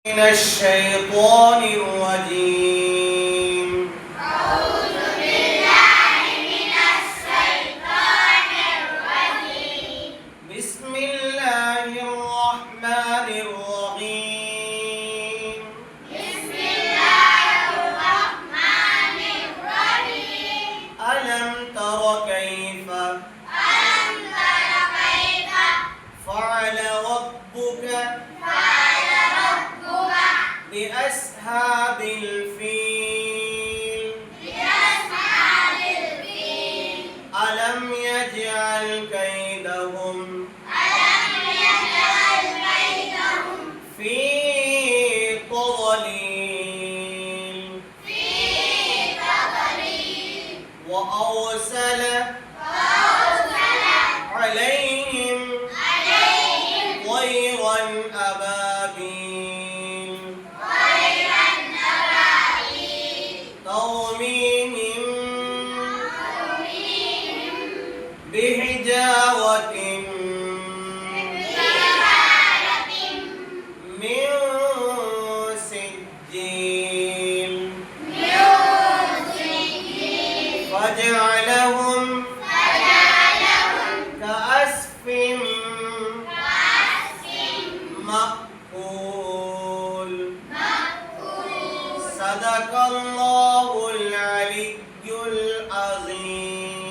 من الشيطان الرجيم. أعوذ بالله من الشيطان الرجيم. بسم الله الرحمن الرحيم. بسم الله الرحمن الرحيم. ألم تر كيف فعل ربك بأصحاب الفيل. ألم يجعل كيدهم في تضليل وأرسل عليهم طيرا أبابيل ترميهم بحجارة من سجيل فجعلهم كعصف مأكول. صدق الله العلي العظيم.